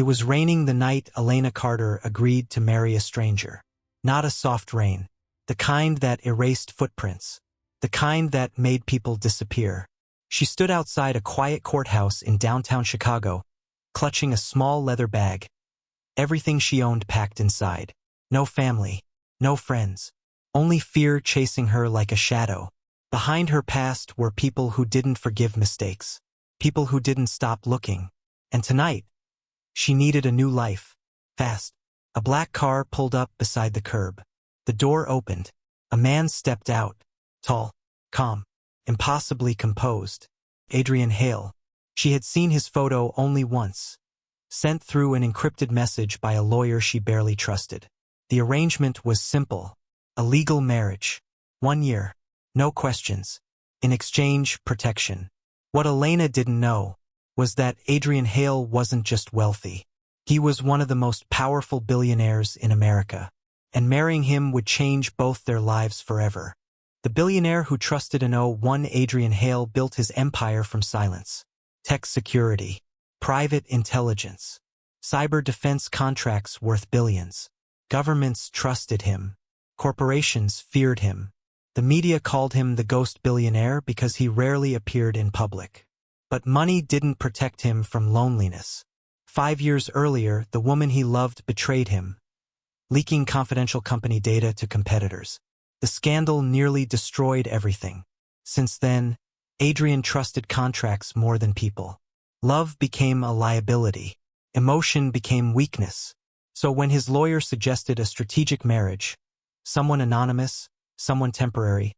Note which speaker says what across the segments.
Speaker 1: It was raining the night Elena Carter agreed to marry a stranger. Not a soft rain. The kind that erased footprints. The kind that made people disappear. She stood outside a quiet courthouse in downtown Chicago, clutching a small leather bag. Everything she owned packed inside. No family. No friends. Only fear chasing her like a shadow. Behind her past were people who didn't forgive mistakes. People who didn't stop looking. And tonight, she needed a new life. Fast. A black car pulled up beside the curb. The door opened. A man stepped out. Tall. Calm. Impossibly composed. Adrian Hale. She had seen his photo only once. Sent through an encrypted message by a lawyer she barely trusted. The arrangement was simple. A legal marriage. 1 year. No questions. In exchange, protection. What Elena didn't know was that Adrian Hale wasn't just wealthy. He was one of the most powerful billionaires in America. And marrying him would change both their lives forever. The billionaire who trusted an one Adrian Hale built his empire from silence. Tech security. Private intelligence. Cyber defense contracts worth billions. Governments trusted him. Corporations feared him. The media called him the ghost billionaire because he rarely appeared in public. But money didn't protect him from loneliness. 5 years earlier, the woman he loved betrayed him, leaking confidential company data to competitors. The scandal nearly destroyed everything. Since then, Adrian trusted contracts more than people. Love became a liability. Emotion became weakness. So when his lawyer suggested a strategic marriage, someone anonymous, someone temporary,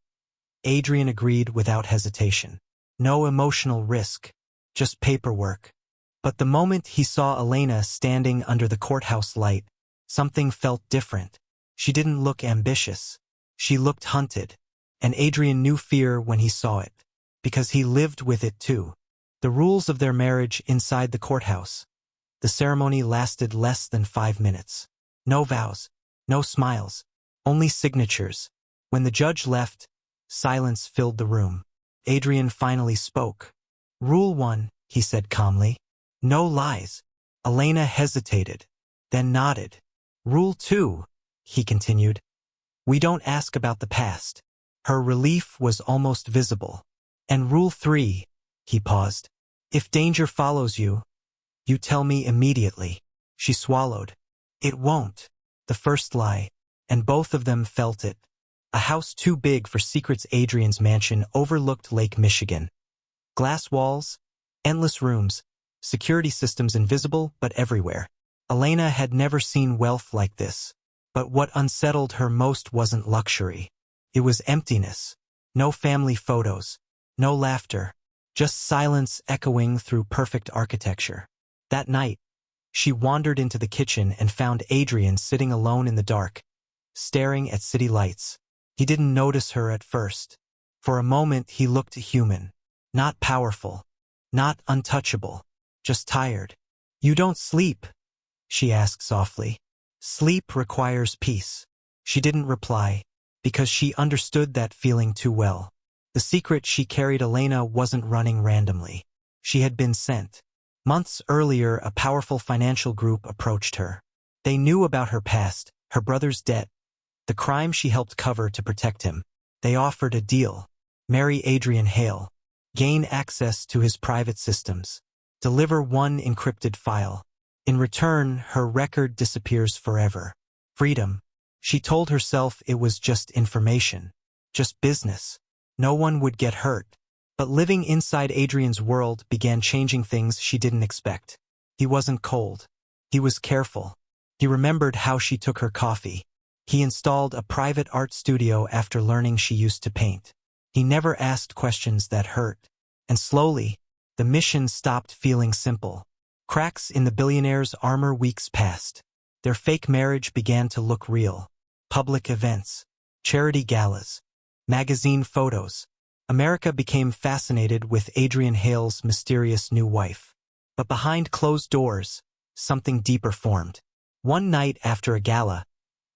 Speaker 1: Adrian agreed without hesitation. No emotional risk, just paperwork. But the moment he saw Elena standing under the courthouse light, something felt different. She didn't look ambitious. She looked hunted. And Adrian knew fear when he saw it, because he lived with it too. The rules of their marriage inside the courthouse. The ceremony lasted less than 5 minutes. No vows, no smiles, only signatures. When the judge left, silence filled the room. Adrian finally spoke. Rule 1, he said calmly. No lies. Elena hesitated, then nodded. Rule 2, he continued. We don't ask about the past. Her relief was almost visible. And Rule 3, he paused. If danger follows you, you tell me immediately. She swallowed. It won't. The first lie. And both of them felt it. A house too big for secrets. Adrian's mansion overlooked Lake Michigan. Glass walls, endless rooms, security systems invisible but everywhere. Elena had never seen wealth like this. But what unsettled her most wasn't luxury. It was emptiness. No family photos. No laughter. Just silence echoing through perfect architecture. That night, she wandered into the kitchen and found Adrian sitting alone in the dark, staring at city lights. He didn't notice her at first. For a moment he looked human. Not powerful. Not untouchable. Just tired. You don't sleep? She asked softly. Sleep requires peace. She didn't reply, because she understood that feeling too well. The secret she carried. Elena wasn't running randomly. She had been sent. Months earlier, a powerful financial group approached her. They knew about her past, her brother's debt, the crime she helped cover to protect him. They offered a deal. Marry Adrian Hale. Gain access to his private systems. Deliver one encrypted file. In return, her record disappears forever. Freedom. She told herself it was just information. Just business. No one would get hurt. But living inside Adrian's world began changing things she didn't expect. He wasn't cold. He was careful. He remembered how she took her coffee. He installed a private art studio after learning she used to paint. He never asked questions that hurt. And slowly, the mission stopped feeling simple. Cracks in the billionaire's armor. Weeks passed. Their fake marriage began to look real. Public events. Charity galas. Magazine photos. America became fascinated with Adrian Hale's mysterious new wife. But behind closed doors, something deeper formed. One night after a gala,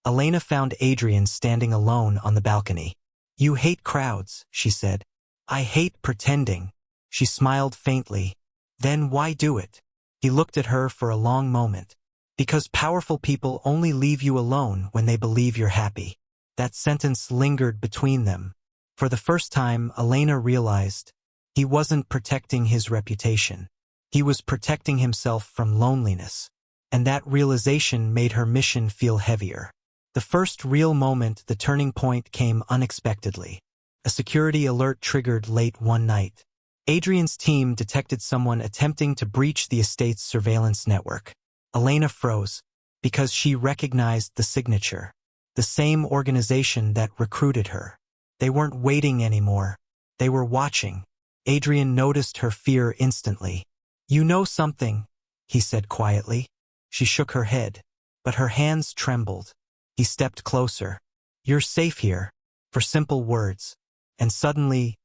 Speaker 1: Elena found Adrian standing alone on the balcony. You hate crowds, she said. I hate pretending. She smiled faintly. Then why do it? He looked at her for a long moment. Because powerful people only leave you alone when they believe you're happy. That sentence lingered between them. For the first time, Elena realized he wasn't protecting his reputation. He was protecting himself from loneliness. And that realization made her mission feel heavier. The first real moment, the turning point, came unexpectedly. A security alert triggered late one night. Adrian's team detected someone attempting to breach the estate's surveillance network. Elena froze, because she recognized the signature. The same organization that recruited her. They weren't waiting anymore. They were watching. Adrian noticed her fear instantly. "You know something," he said quietly. She shook her head, but her hands trembled. He stepped closer. "You're safe here," for simple words. And suddenly,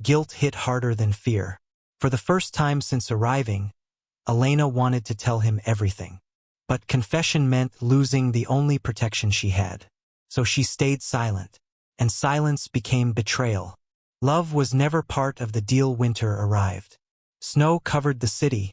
Speaker 1: guilt hit harder than fear. For the first time since arriving, Elena wanted to tell him everything. But confession meant losing the only protection she had. So she stayed silent. And silence became betrayal. Love was never part of the deal. Winter arrived. Snow covered the city,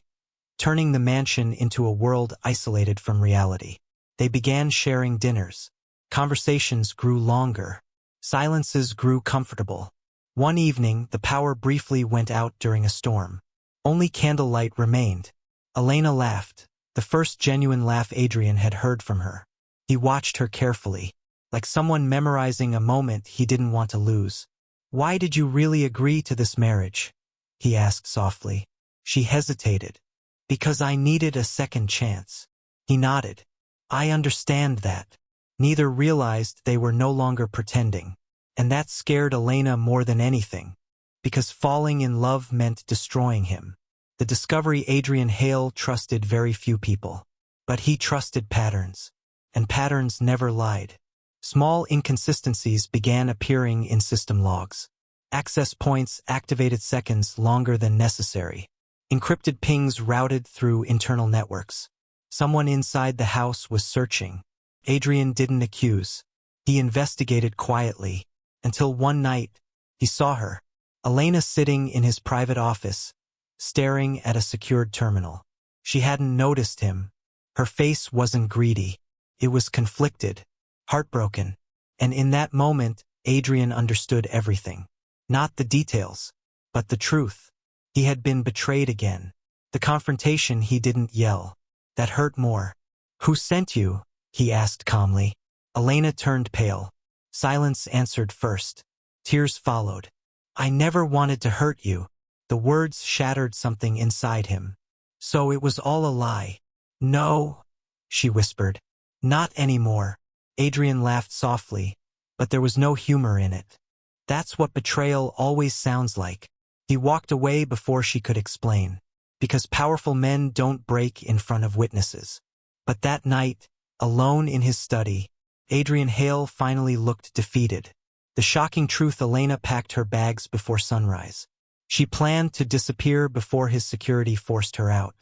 Speaker 1: turning the mansion into a world isolated from reality. They began sharing dinners. Conversations grew longer. Silences grew comfortable. One evening, the power briefly went out during a storm. Only candlelight remained. Elena laughed, the first genuine laugh Adrian had heard from her. He watched her carefully, like someone memorizing a moment he didn't want to lose. "Why did you really agree to this marriage?" he asked softly. She hesitated. "Because I needed a second chance." He nodded. "I understand that." Neither realized they were no longer pretending. And that scared Elena more than anything. Because falling in love meant destroying him. The discovery Adrian Hale trusted very few people. But he trusted patterns. And patterns never lied. Small inconsistencies began appearing in system logs. Access points activated seconds longer than necessary. Encrypted pings routed through internal networks. Someone inside the house was searching. Adrian didn't accuse. He investigated quietly. Until one night, he saw her, Elena, sitting in his private office, staring at a secured terminal. She hadn't noticed him. Her face wasn't greedy. It was conflicted, heartbroken. And in that moment, Adrian understood everything. Not the details, but the truth. He had been betrayed again. The confrontation, he didn't yell. That hurt more. "Who sent you?" he asked calmly. Elena turned pale. Silence answered first. Tears followed. "I never wanted to hurt you." The words shattered something inside him. "So it was all a lie." "No," she whispered. "Not anymore." Adrian laughed softly, but there was no humor in it. That's what betrayal always sounds like. He walked away before she could explain. Because powerful men don't break in front of witnesses. But that night, alone in his study, Adrian Hale finally looked defeated. The shocking truth: Elena packed her bags before sunrise. She planned to disappear before his security forced her out.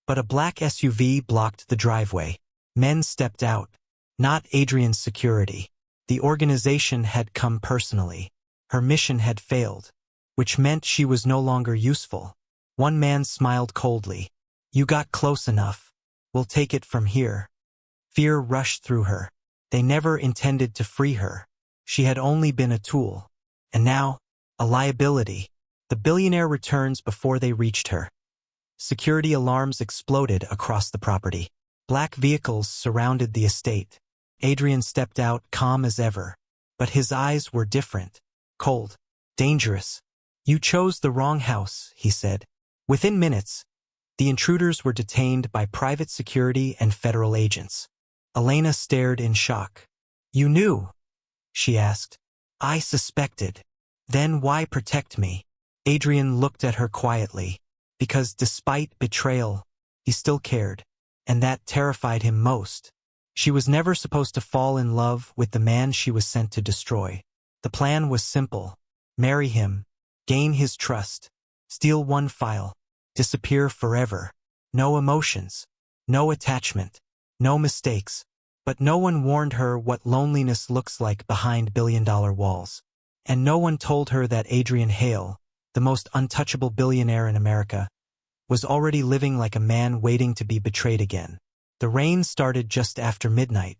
Speaker 1: But a black SUV blocked the driveway. Men stepped out. Not Adrian's security. The organization had come personally. Her mission had failed, which meant she was no longer useful. One man smiled coldly. "You got close enough. We'll take it from here." Fear rushed through her. They never intended to free her. She had only been a tool. And now, a liability. The billionaire returns before they reached her. Security alarms exploded across the property. Black vehicles surrounded the estate. Adrian stepped out, calm as ever. But his eyes were different. Cold. Dangerous. "You chose the wrong house," he said. Within minutes, the intruders were detained by private security and federal agents. Elena stared in shock. "You knew?" she asked. "I suspected." "Then why protect me?" Adrian looked at her quietly. Because despite betrayal, he still cared. And that terrified him most. She was never supposed to fall in love with the man she was sent to destroy. The plan was simple. Marry him, gain his trust, steal one file, disappear forever. No emotions, no attachment, no mistakes. But no one warned her what loneliness looks like behind billion-dollar walls. And no one told her that Adrian Hale, the most untouchable billionaire in America, was already living like a man waiting to be betrayed again. The rain started just after midnight.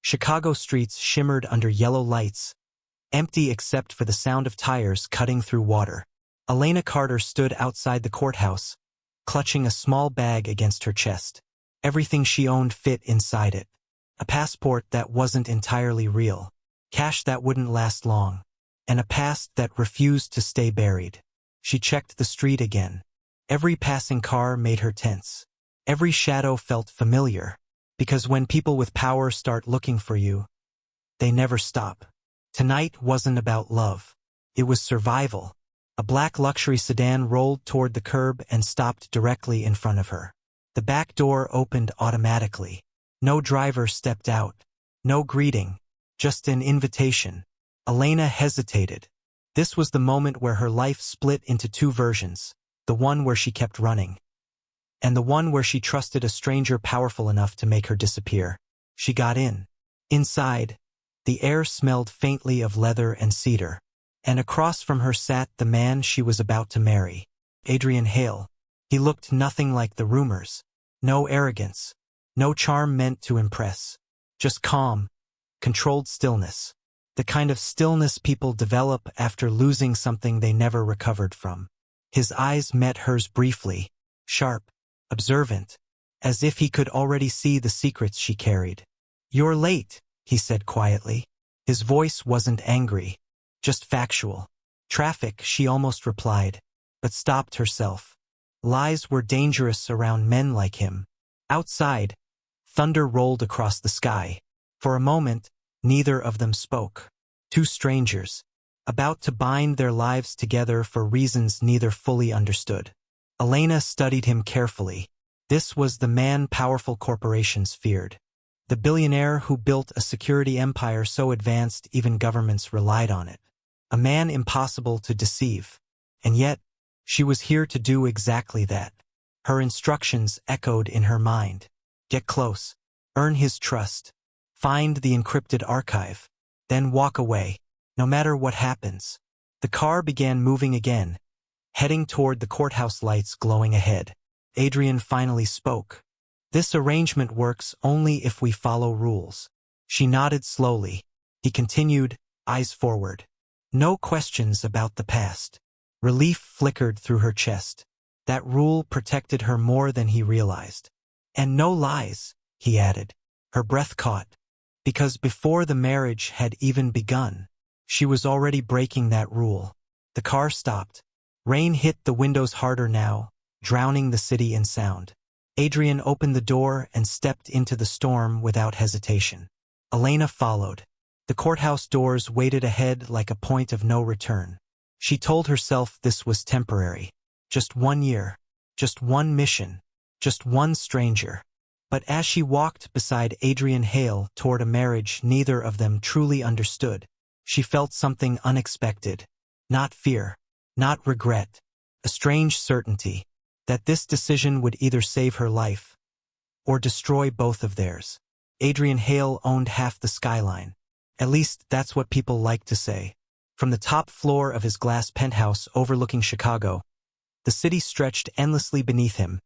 Speaker 1: Chicago streets shimmered under yellow lights, empty except for the sound of tires cutting through water. Elena Carter stood outside the courthouse, clutching a small bag against her chest. Everything she owned fit inside it. A passport that wasn't entirely real, cash that wouldn't last long, and a past that refused to stay buried. She checked the street again. Every passing car made her tense. Every shadow felt familiar, because when people with power start looking for you, they never stop. Tonight wasn't about love. It was survival. A black luxury sedan rolled toward the curb and stopped directly in front of her. The back door opened automatically. No driver stepped out. No greeting. Just an invitation. Elena hesitated. This was the moment where her life split into two versions. The one where she kept running, and the one where she trusted a stranger powerful enough to make her disappear. She got in. Inside, the air smelled faintly of leather and cedar, and across from her sat the man she was about to marry, Adrian Hale. He looked nothing like the rumors. No arrogance, no charm meant to impress. Just calm, controlled stillness. The kind of stillness people develop after losing something they never recovered from. His eyes met hers briefly, sharp, observant, as if he could already see the secrets she carried. "You're late," he said quietly. His voice wasn't angry, just factual. "Traffic," she almost replied, but stopped herself. Lies were dangerous around men like him. Outside, thunder rolled across the sky. For a moment, neither of them spoke. Two strangers, about to bind their lives together for reasons neither fully understood. Elena studied him carefully. This was the man powerful corporations feared. The billionaire who built a security empire so advanced even governments relied on it. A man impossible to deceive. And yet, she was here to do exactly that. Her instructions echoed in her mind. Get close. Earn his trust. Find the encrypted archive. Then walk away. No matter what happens. The car began moving again, heading toward the courthouse lights glowing ahead. Adrian finally spoke. "This arrangement works only if we follow rules." She nodded slowly. He continued, eyes forward. "No questions about the past." Relief flickered through her chest. That rule protected her more than he realized. "And no lies," he added. Her breath caught. Because before the marriage had even begun, she was already breaking that rule. The car stopped. Rain hit the windows harder now, drowning the city in sound. Adrian opened the door and stepped into the storm without hesitation. Elena followed. The courthouse doors waited ahead like a point of no return. She told herself this was temporary. Just 1 year. Just one mission. Just one stranger. But as she walked beside Adrian Hale toward a marriage neither of them truly understood, she felt something unexpected. Not fear. Not regret. A strange certainty that this decision would either save her life or destroy both of theirs. Adrian Hale owned half the skyline. At least that's what people like to say. From the top floor of his glass penthouse overlooking Chicago, the city stretched endlessly beneath him.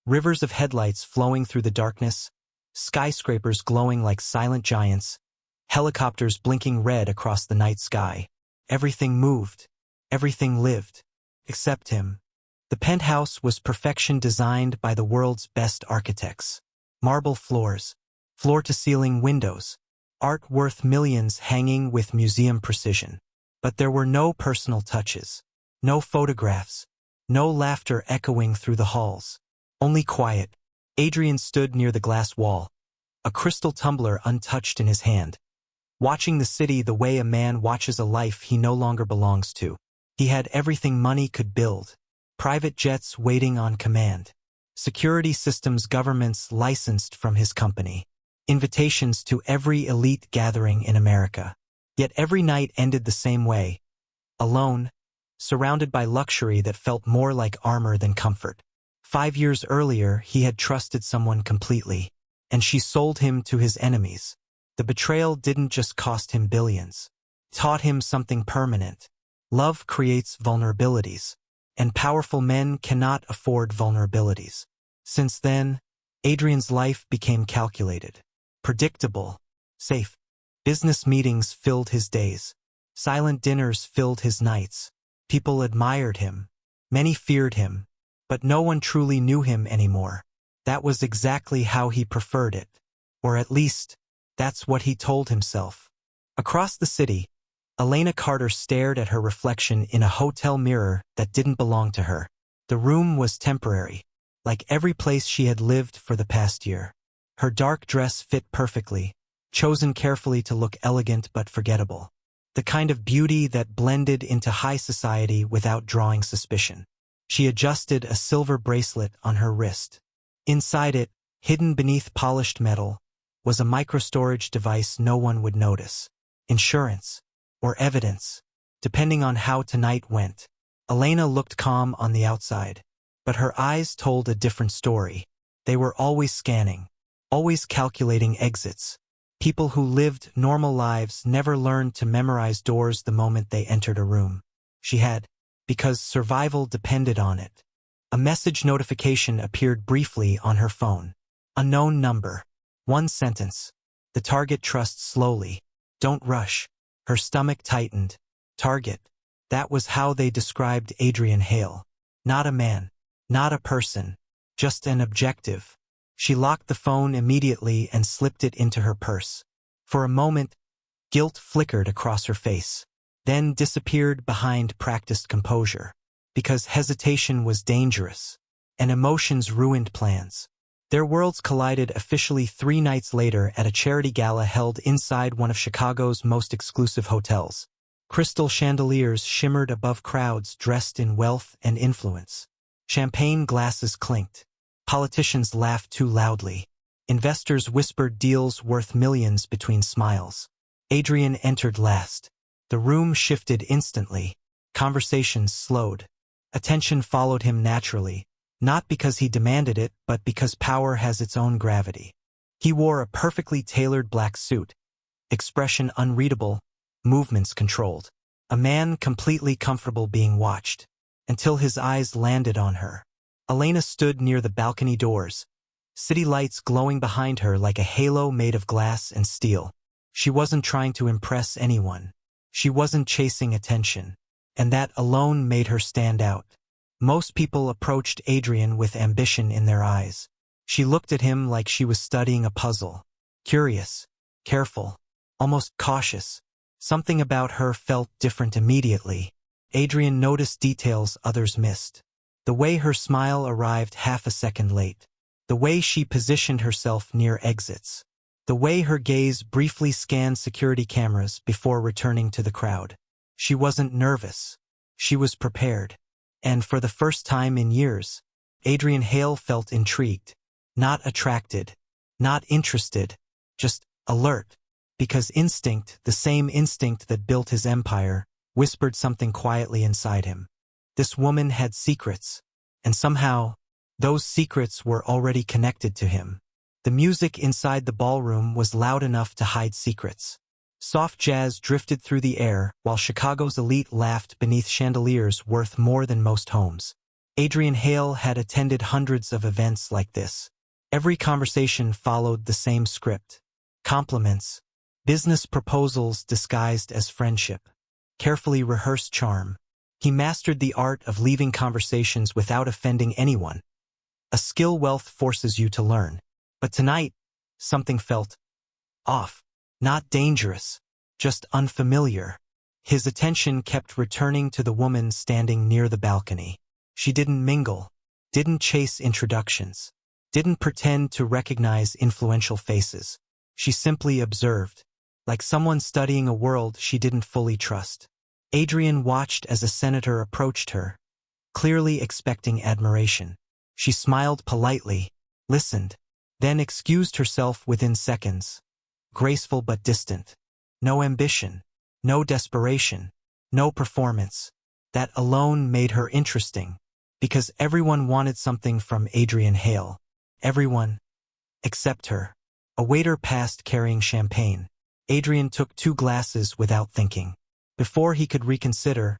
Speaker 1: Rivers of headlights flowing through the darkness, skyscrapers glowing like silent giants, helicopters blinking red across the night sky. Everything moved. Everything lived. Except him. The penthouse was perfection designed by the world's best architects. Marble floors, floor-to-ceiling windows, art worth millions hanging with museum precision. But there were no personal touches. No photographs. No laughter echoing through the halls. Only quiet. Adrian stood near the glass wall, a crystal tumbler untouched in his hand, watching the city the way a man watches a life he no longer belongs to. He had everything money could build. Private jets waiting on command. Security systems governments licensed from his company. Invitations to every elite gathering in America. Yet every night ended the same way. Alone, surrounded by luxury that felt more like armor than comfort. 5 years earlier, he had trusted someone completely, and she sold him to his enemies. The betrayal didn't just cost him billions. It taught him something permanent. Love creates vulnerabilities, and powerful men cannot afford vulnerabilities. Since then, Adrian's life became calculated, predictable, safe. Business meetings filled his days. Silent dinners filled his nights. People admired him. Many feared him. But no one truly knew him anymore. That was exactly how he preferred it. Or at least, that's what he told himself. Across the city, Elena Carter stared at her reflection in a hotel mirror that didn't belong to her. The room was temporary, like every place she had lived for the past year. Her dark dress fit perfectly, chosen carefully to look elegant but forgettable. The kind of beauty that blended into high society without drawing suspicion. She adjusted a silver bracelet on her wrist. Inside it, hidden beneath polished metal, was a microstorage device no one would notice. Insurance. Or evidence, depending on how tonight went. Elena looked calm on the outside, but her eyes told a different story. They were always scanning, always calculating exits. People who lived normal lives never learned to memorize doors the moment they entered a room. She had, because survival depended on it. A message notification appeared briefly on her phone. Unknown number. One sentence. The target trusts slowly. Don't rush. Her stomach tightened. Target. That was how they described Adrian Hale. Not a man. Not a person. Just an objective. She locked the phone immediately and slipped it into her purse. For a moment, guilt flickered across her face, then disappeared behind practiced composure. Because hesitation was dangerous, and emotions ruined plans. Their worlds collided officially 3 nights later at a charity gala held inside one of Chicago's most exclusive hotels. Crystal chandeliers shimmered above crowds dressed in wealth and influence. Champagne glasses clinked. Politicians laughed too loudly. Investors whispered deals worth millions between smiles. Adrian entered last. The room shifted instantly. Conversations slowed. Attention followed him naturally. Not because he demanded it, but because power has its own gravity. He wore a perfectly tailored black suit, expression unreadable, movements controlled. A man completely comfortable being watched, until his eyes landed on her. Elena stood near the balcony doors, city lights glowing behind her like a halo made of glass and steel. She wasn't trying to impress anyone. She wasn't chasing attention, and that alone made her stand out. Most people approached Adrian with ambition in their eyes. She looked at him like she was studying a puzzle. Curious, careful, almost cautious. Something about her felt different immediately. Adrian noticed details others missed. The way her smile arrived half a second late. The way she positioned herself near exits. The way her gaze briefly scanned security cameras before returning to the crowd. She wasn't nervous. She was prepared. And for the first time in years, Adrian Hale felt intrigued. Not attracted. Not interested. Just alert. Because instinct, the same instinct that built his empire, whispered something quietly inside him. This woman had secrets. And somehow, those secrets were already connected to him. The music inside the ballroom was loud enough to hide secrets. Soft jazz drifted through the air, while Chicago's elite laughed beneath chandeliers worth more than most homes. Adrian Hale had attended hundreds of events like this. Every conversation followed the same script. Compliments. Business proposals disguised as friendship. Carefully rehearsed charm. He mastered the art of leaving conversations without offending anyone. A skill wealth forces you to learn. But tonight, something felt off. Not dangerous, just unfamiliar. His attention kept returning to the woman standing near the balcony. She didn't mingle, didn't chase introductions, didn't pretend to recognize influential faces. She simply observed, like someone studying a world she didn't fully trust. Adrian watched as a senator approached her, clearly expecting admiration. She smiled politely, listened, then excused herself within seconds. Graceful but distant. No ambition, no desperation, no performance. That alone made her interesting, because everyone wanted something from Adrian Hale. Everyone, except her. A waiter passed carrying champagne. Adrian took 2 glasses without thinking. Before he could reconsider,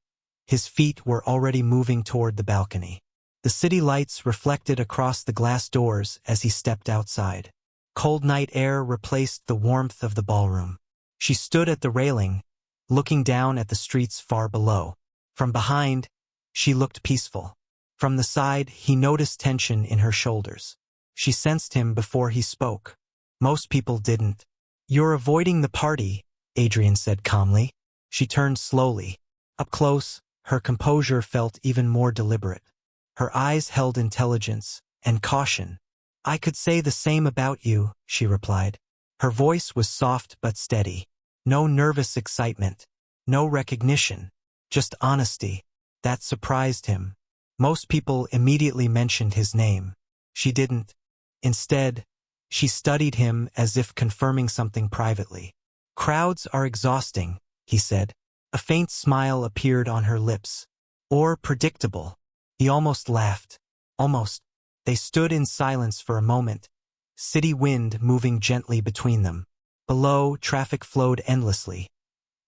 Speaker 1: His feet were already moving toward the balcony. The city lights reflected across the glass doors as he stepped outside. Cold night air replaced the warmth of the ballroom. She stood at the railing, looking down at the streets far below. From behind, she looked peaceful. From the side, he noticed tension in her shoulders. She sensed him before he spoke. Most people didn't. "You're avoiding the party," Adrian said calmly. She turned slowly. Up close, her composure felt even more deliberate. Her eyes held intelligence and caution. "I could say the same about you," she replied. Her voice was soft but steady. No nervous excitement. No recognition. Just honesty. That surprised him. Most people immediately mentioned his name. She didn't. Instead, she studied him as if confirming something privately. "Crowds are exhausting," he said. A faint smile appeared on her lips. "Or predictable." He almost laughed. Almost. They stood in silence for a moment, city wind moving gently between them. Below, traffic flowed endlessly.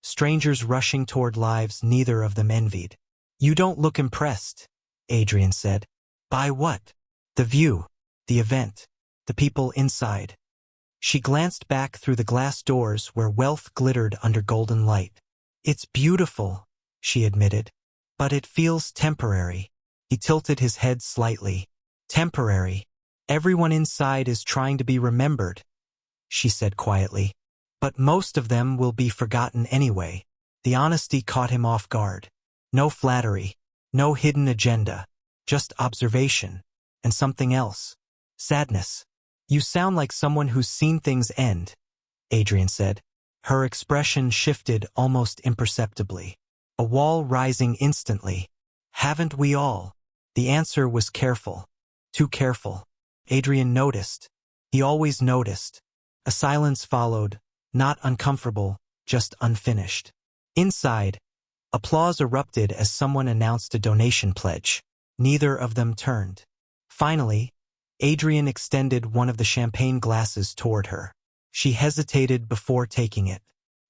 Speaker 1: Strangers rushing toward lives neither of them envied. "You don't look impressed," Adrian said. "By what?" "The view. The event. The people inside." She glanced back through the glass doors where wealth glittered under golden light. "It's beautiful," she admitted. "But it feels temporary." He tilted his head slightly. "Temporary. Everyone inside is trying to be remembered," she said quietly. "But most of them will be forgotten anyway." The honesty caught him off guard. No flattery. No hidden agenda. Just observation. And something else. Sadness. "You sound like someone who's seen things end," Adrian said. Her expression shifted almost imperceptibly. A wall rising instantly. "Haven't we all?" The answer was careful. Too careful. Adrian noticed. He always noticed. A silence followed, not uncomfortable, just unfinished. Inside, applause erupted as someone announced a donation pledge. Neither of them turned. Finally, Adrian extended one of the champagne glasses toward her. She hesitated before taking it.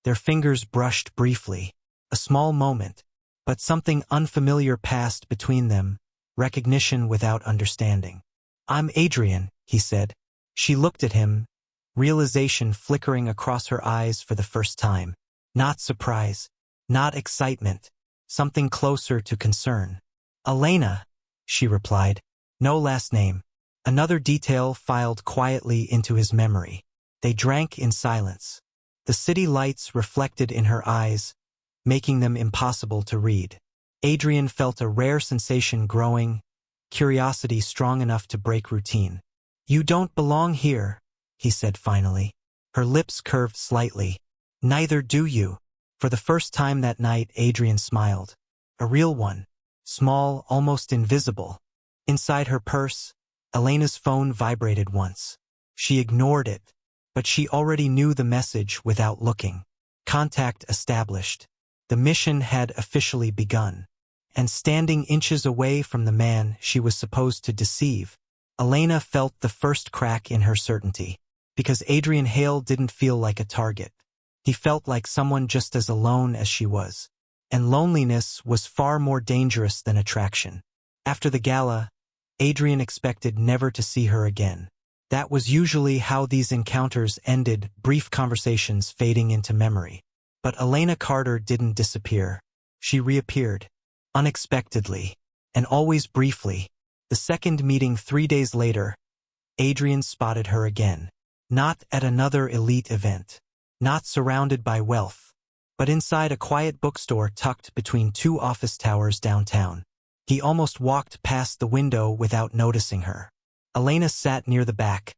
Speaker 1: Their fingers brushed briefly. A small moment, but something unfamiliar passed between them, recognition without understanding. "I'm Adrian," he said. She looked at him, realization flickering across her eyes for the first time. Not surprise, not excitement, something closer to concern. "Elena," she replied. No last name. Another detail filed quietly into his memory. They drank in silence. The city lights reflected in her eyes, making them impossible to read. Adrian felt a rare sensation growing, curiosity strong enough to break routine. "You don't belong here," he said finally. Her lips curved slightly. "Neither do you." For the first time that night, Adrian smiled. A real one. Small, almost invisible. Inside her purse, Elena's phone vibrated once. She ignored it, but she already knew the message without looking. Contact established. The mission had officially begun. And standing inches away from the man she was supposed to deceive, Elena felt the first crack in her certainty. Because Adrian Hale didn't feel like a target. He felt like someone just as alone as she was. And loneliness was far more dangerous than attraction. After the gala, Adrian expected never to see her again. That was usually how these encounters ended, brief conversations fading into memory. But Elena Carter didn't disappear. She reappeared. Unexpectedly. And always briefly. The second meeting 3 days later, Adrian spotted her again. Not at another elite event. Not surrounded by wealth. But inside a quiet bookstore tucked between 2 office towers downtown. He almost walked past the window without noticing her. Elena sat near the back,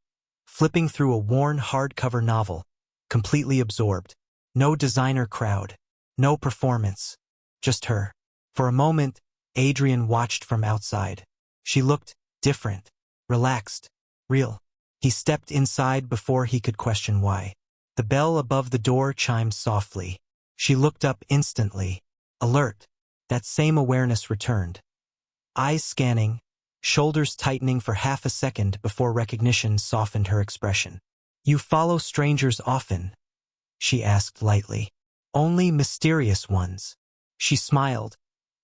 Speaker 1: flipping through a worn hardcover novel, completely absorbed. No designer crowd. No performance. Just her. For a moment, Adrian watched from outside. She looked different, relaxed, real. He stepped inside before he could question why. The bell above the door chimed softly. She looked up instantly, alert. That same awareness returned. Eyes scanning, shoulders tightening for half a second before recognition softened her expression. "You follow strangers often?" she asked lightly. "Only mysterious ones." She smiled,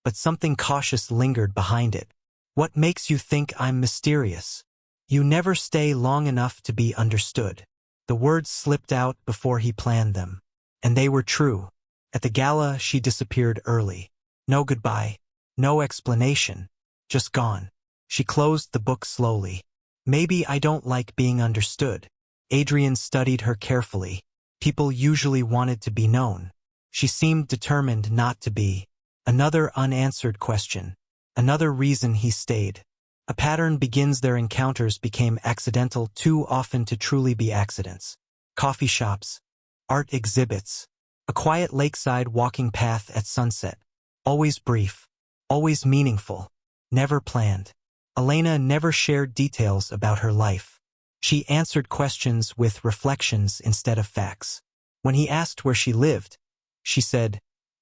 Speaker 1: but something cautious lingered behind it. What makes you think I'm mysterious? You never stay long enough to be understood. The words slipped out before he planned them. And they were true. At the gala, she disappeared early. No goodbye. No explanation. Just gone. She closed the book slowly. Maybe I don't like being understood. Adrian studied her carefully. People usually wanted to be known. She seemed determined not to be. Another unanswered question. Another reason he stayed. A pattern begins. Their encounters became accidental too often to truly be accidents. Coffee shops. Art exhibits. A quiet lakeside walking path at sunset. Always brief. Always meaningful. Never planned. Elena never shared details about her life. She answered questions with reflections instead of facts. When he asked where she lived, she said,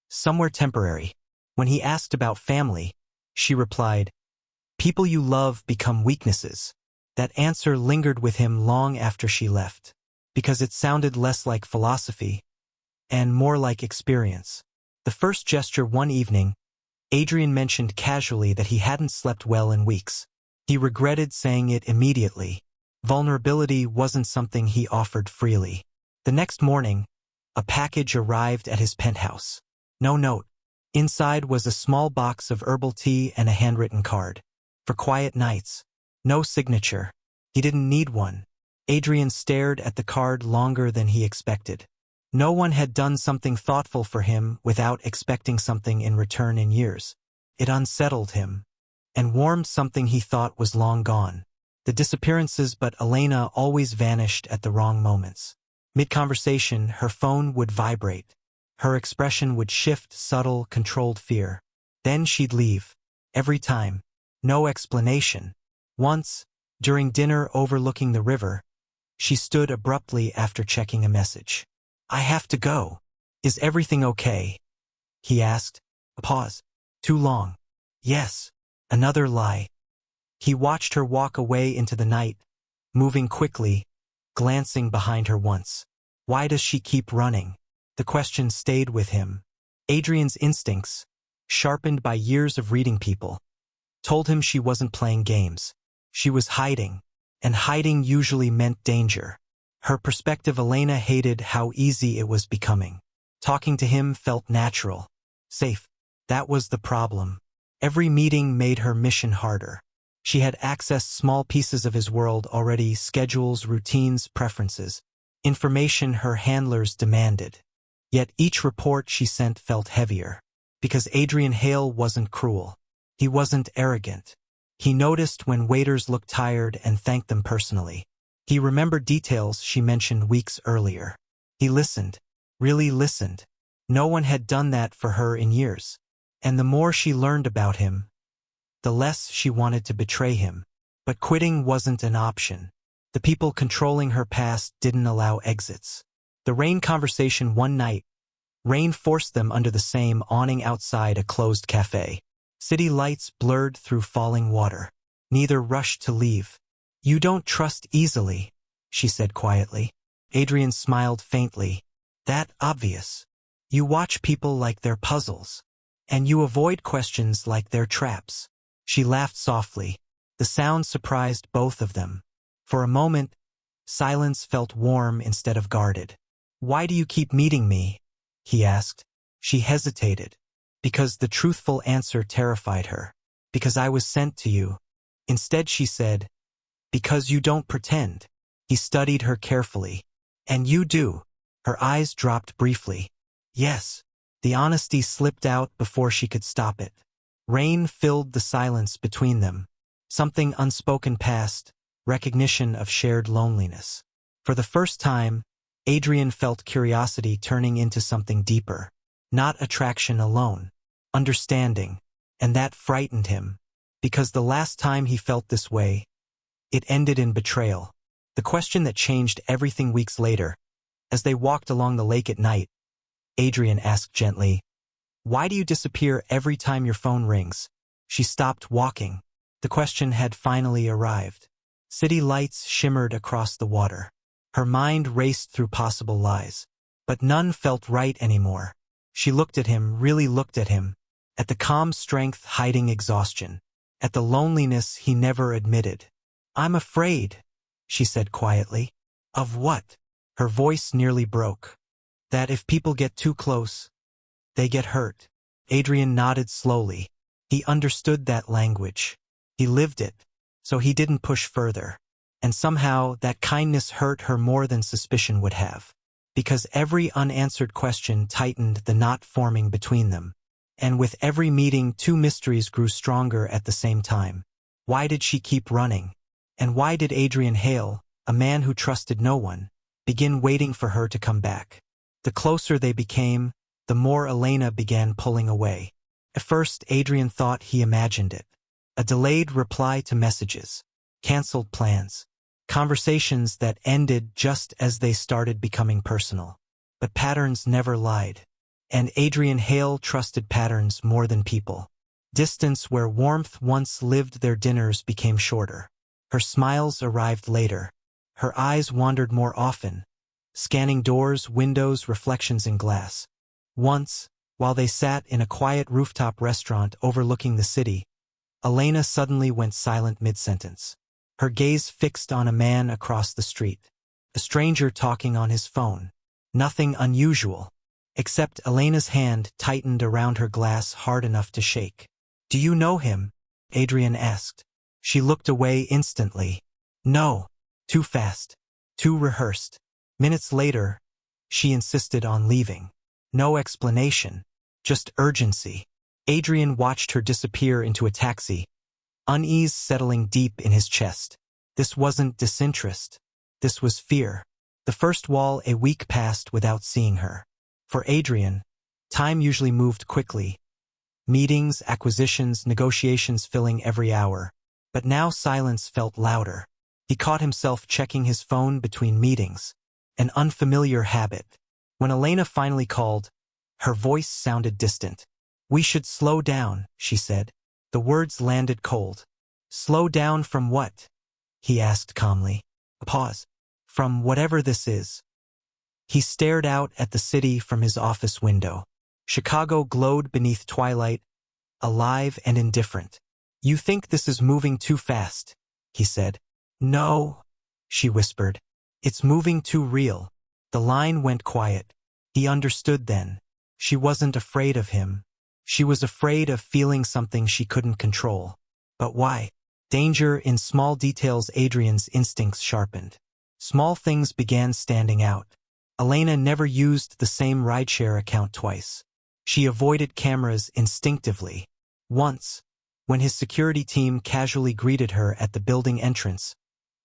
Speaker 1: somewhere temporary. When he asked about family, she replied, people you love become weaknesses. That answer lingered with him long after she left, because it sounded less like philosophy and more like experience. The first gesture one evening, Adrian mentioned casually that he hadn't slept well in weeks. He regretted saying it immediately. Vulnerability wasn't something he offered freely. The next morning, a package arrived at his penthouse. No note. Inside was a small box of herbal tea and a handwritten card. For quiet nights. No signature. He didn't need one. Adrian stared at the card longer than he expected. No one had done something thoughtful for him without expecting something in return in years. It unsettled him, and warmed something he thought was long gone. The disappearances, but Elena always vanished at the wrong moments. Mid-conversation, her phone would vibrate. Her expression would shift, subtle, controlled fear. Then she'd leave. Every time. No explanation. Once, during dinner overlooking the river, she stood abruptly after checking a message. I have to go. Is everything okay? He asked. A pause. Too long. Yes. Another lie. He watched her walk away into the night, moving quickly, glancing behind her once. Why does she keep running? The question stayed with him. Adrian's instincts, sharpened by years of reading people, told him she wasn't playing games. She was hiding, and hiding usually meant danger. Her perspective. Elena hated how easy it was becoming. Talking to him felt natural. Safe. That was the problem. Every meeting made her mission harder. She had accessed small pieces of his world already, schedules, routines, preferences, information her handlers demanded. Yet each report she sent felt heavier. Because Adrian Hale wasn't cruel. He wasn't arrogant. He noticed when waiters looked tired and thanked them personally. He remembered details she mentioned weeks earlier. He listened. Really listened. No one had done that for her in years. And the more she learned about him, the less she wanted to betray him. But quitting wasn't an option. The people controlling her past didn't allow exits. The rain conversation one night. Rain forced them under the same awning outside a closed cafe. City lights blurred through falling water. Neither rushed to leave. You don't trust easily, she said quietly. Adrian smiled faintly. That obvious. You watch people like they're puzzles. And you avoid questions like they're traps. She laughed softly. The sound surprised both of them. For a moment, silence felt warm instead of guarded. Why do you keep meeting me? He asked. She hesitated. Because the truthful answer terrified her. Because I was sent to you. Instead she said, because you don't pretend. He studied her carefully. And you do. Her eyes dropped briefly. Yes. The honesty slipped out before she could stop it. Rain filled the silence between them. Something unspoken passed, recognition of shared loneliness. For the first time, Adrian felt curiosity turning into something deeper. Not attraction alone. Understanding. And that frightened him. Because the last time he felt this way, it ended in betrayal. The question that changed everything. Weeks later, as they walked along the lake at night, Adrian asked gently, why do you disappear every time your phone rings? She stopped walking. The question had finally arrived. City lights shimmered across the water. Her mind raced through possible lies. But none felt right anymore. She looked at him, really looked at him, at the calm strength hiding exhaustion, at the loneliness he never admitted. "I'm afraid," she said quietly. "Of what?" Her voice nearly broke. "That if people get too close, they get hurt." Adrian nodded slowly. He understood that language. He lived it, so he didn't push further. And somehow that kindness hurt her more than suspicion would have. Because every unanswered question tightened the knot forming between them. And with every meeting, two mysteries grew stronger at the same time. Why did she keep running? And why did Adrian Hale, a man who trusted no one, begin waiting for her to come back? The closer they became, the more Elena began pulling away. At first, Adrian thought he imagined it. A delayed reply to messages, canceled plans, conversations that ended just as they started becoming personal. But patterns never lied. And Adrian Hale trusted patterns more than people. Distance where warmth once lived their dinners became shorter. Her smiles arrived later. Her eyes wandered more often, scanning doors, windows, reflections in glass. Once, while they sat in a quiet rooftop restaurant overlooking the city, Elena suddenly went silent mid-sentence. Her gaze fixed on a man across the street. A stranger talking on his phone. Nothing unusual, except Elena's hand tightened around her glass hard enough to shake. "Do you know him?" Adrian asked. She looked away instantly. No. Too fast. Too rehearsed. Minutes later, she insisted on leaving. No explanation. Just urgency. Adrian watched her disappear into a taxi, unease settling deep in his chest. This wasn't disinterest. This was fear. The first wall, a week passed without seeing her. For Adrian, time usually moved quickly. Meetings, acquisitions, negotiations filling every hour. But now silence felt louder. He caught himself checking his phone between meetings. An unfamiliar habit. When Elena finally called, her voice sounded distant. "We should slow down," she said. The words landed cold. "Slow down from what?" he asked calmly. A pause. "From whatever this is." He stared out at the city from his office window. Chicago glowed beneath twilight, alive and indifferent. "You think this is moving too fast," he said. "No," she whispered. "It's moving too real." The line went quiet. He understood then. She wasn't afraid of him. She was afraid of feeling something she couldn't control. But why? Danger in small details. Adrian's instincts sharpened. Small things began standing out. Elena never used the same rideshare account twice. She avoided cameras instinctively. Once, when his security team casually greeted her at the building entrance,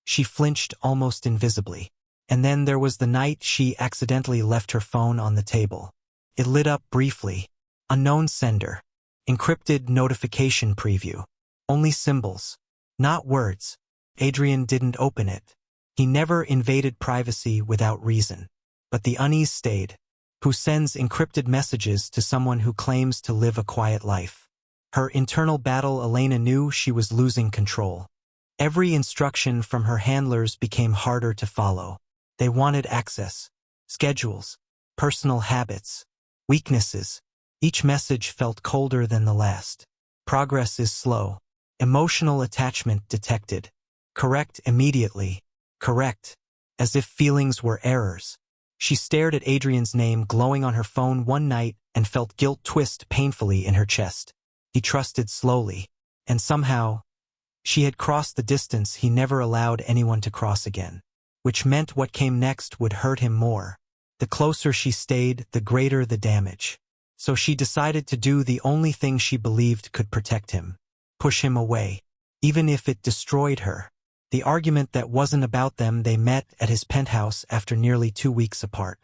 Speaker 1: she flinched almost invisibly. And then there was the night she accidentally left her phone on the table. It lit up briefly. Unknown sender. Encrypted notification preview. Only symbols. Not words. Adrian didn't open it. He never invaded privacy without reason. But the unease stayed. Who sends encrypted messages to someone who claims to live a quiet life? Her internal battle. Elena knew she was losing control. Every instruction from her handlers became harder to follow. They wanted access, schedules, personal habits, weaknesses. Each message felt colder than the last. Progress is slow. Emotional attachment detected. Correct immediately. Correct. As if feelings were errors. She stared at Adrian's name glowing on her phone one night and felt guilt twist painfully in her chest. He trusted slowly. And somehow, she had crossed the distance he never allowed anyone to cross again. Which meant what came next would hurt him more. The closer she stayed, the greater the damage. So she decided to do the only thing she believed could protect him. Push him away. Even if it destroyed her. The argument that wasn't about them. They met at his penthouse after nearly 2 weeks apart.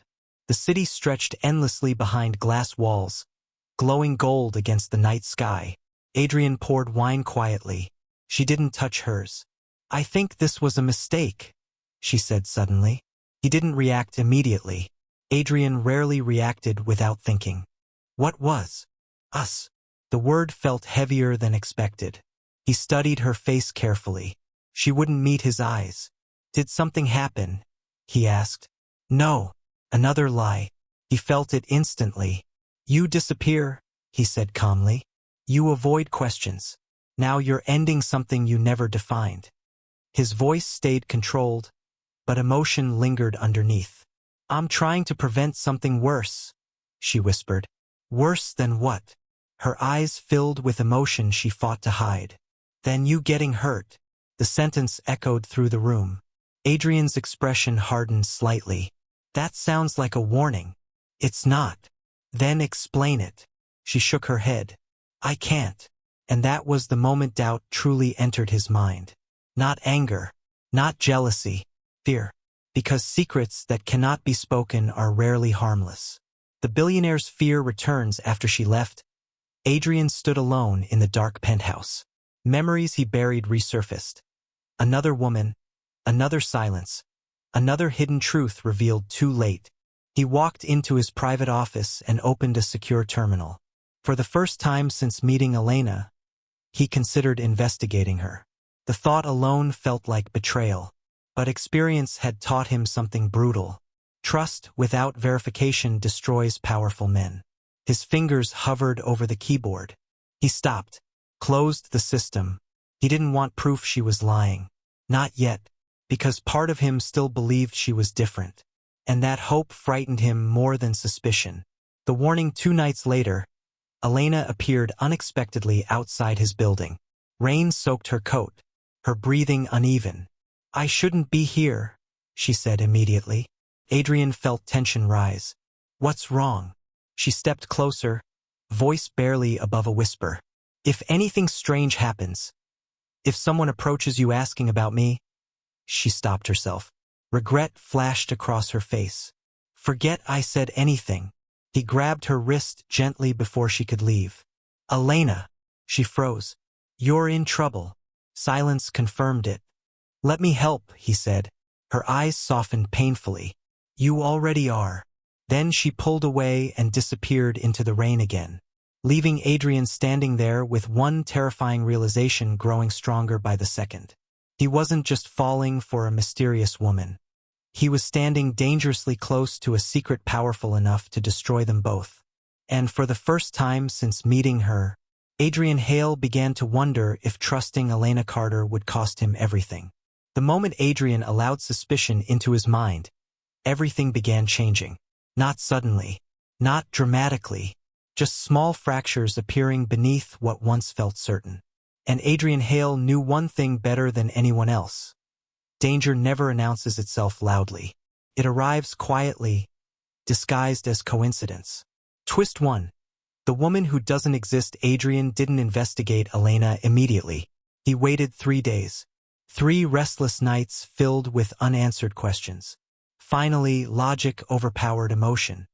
Speaker 1: The city stretched endlessly behind glass walls, glowing gold against the night sky. Adrian poured wine quietly. She didn't touch hers. "I think this was a mistake," she said suddenly. He didn't react immediately. Adrian rarely reacted without thinking. What was? Us. The word felt heavier than expected. He studied her face carefully. She wouldn't meet his eyes. "Did something happen?" he asked. "No." Another lie. He felt it instantly. "You disappear," he said calmly. You avoid questions. Now you're ending something you never defined. His voice stayed controlled, but emotion lingered underneath. I'm trying to prevent something worse, she whispered. Worse than what? Her eyes filled with emotion she fought to hide. Than you getting hurt. The sentence echoed through the room. Adrian's expression hardened slightly. That sounds like a warning. It's not. Then explain it. She shook her head. I can't. And that was the moment doubt truly entered his mind. Not anger. Not jealousy. Fear. Because secrets that cannot be spoken are rarely harmless. The billionaire's fear returns after she left. Adrian stood alone in the dark penthouse. Memories he buried resurfaced. Another woman. Another silence. Another hidden truth revealed too late. He walked into his private office and opened a secure terminal. For the first time since meeting Elena, he considered investigating her. The thought alone felt like betrayal. But experience had taught him something brutal. Trust without verification destroys powerful men. His fingers hovered over the keyboard. He stopped, closed the system. He didn't want proof she was lying. Not yet, because part of him still believed she was different. And that hope frightened him more than suspicion. The warning 2 nights later, Elena appeared unexpectedly outside his building. Rain soaked her coat, her breathing uneven. I shouldn't be here, she said immediately. Adrian felt tension rise. What's wrong? She stepped closer, voice barely above a whisper. If anything strange happens, if someone approaches you asking about me. She stopped herself. Regret flashed across her face. Forget I said anything. He grabbed her wrist gently before she could leave. Elena. She froze. You're in trouble. Silence confirmed it. Let me help, he said. Her eyes softened painfully. You already are. Then she pulled away and disappeared into the rain again, leaving Adrian standing there with one terrifying realization growing stronger by the second. He wasn't just falling for a mysterious woman. He was standing dangerously close to a secret powerful enough to destroy them both. And for the first time since meeting her, Adrian Hale began to wonder if trusting Elena Carter would cost him everything. The moment Adrian allowed suspicion into his mind, everything began changing. Not suddenly, not dramatically, just small fractures appearing beneath what once felt certain. And Adrian Hale knew one thing better than anyone else. Danger never announces itself loudly. It arrives quietly, disguised as coincidence. Twist 1. The woman who doesn't exist. Adrian didn't investigate Elena immediately. He waited 3 days. 3 restless nights filled with unanswered questions. Finally, logic overpowered emotion.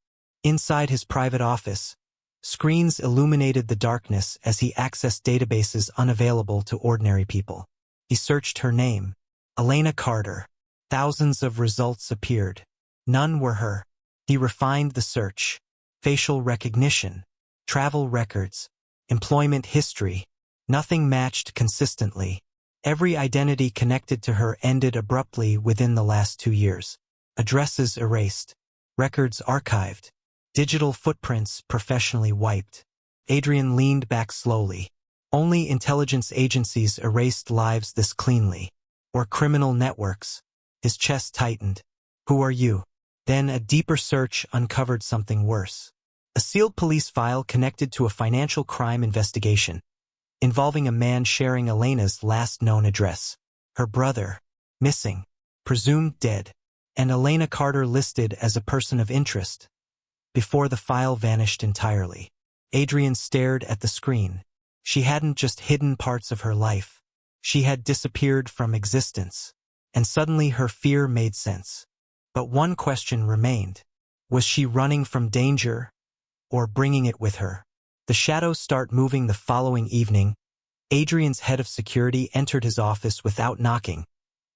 Speaker 1: Inside his private office, screens illuminated the darkness as he accessed databases unavailable to ordinary people. He searched her name, Elena Carter. Thousands of results appeared. None were her. He refined the search. Facial recognition, travel records, employment history. Nothing matched consistently. Every identity connected to her ended abruptly within the last 2 years. Addresses erased. Records archived. Digital footprints professionally wiped. Adrian leaned back slowly. Only intelligence agencies erased lives this cleanly. Or criminal networks. His chest tightened. Who are you? Then a deeper search uncovered something worse. A sealed police file connected to a financial crime investigation, involving a man sharing Elena's last known address. Her brother, missing, presumed dead, and Elena Carter listed as a person of interest. Before the file vanished entirely, Adrian stared at the screen. She hadn't just hidden parts of her life. She had disappeared from existence. And suddenly her fear made sense. But one question remained. Was she running from danger, or bringing it with her? The shadows start moving the following evening. Adrian's head of security entered his office without knocking.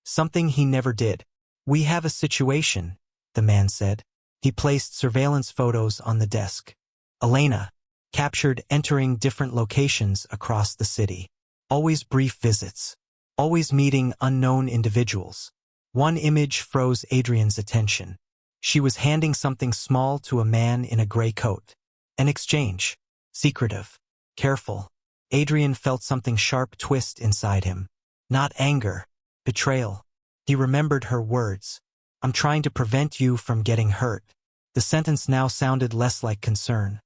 Speaker 1: Something he never did. We have a situation, the man said. He placed surveillance photos on the desk. Elena, captured entering different locations across the city. Always brief visits. Always meeting unknown individuals. One image froze Adrian's attention. She was handing something small to a man in a gray coat. An exchange. Secretive. Careful. Adrian felt something sharp twist inside him. Not anger. Betrayal. He remembered her words. I'm trying to prevent you from getting hurt. The sentence now sounded less like concern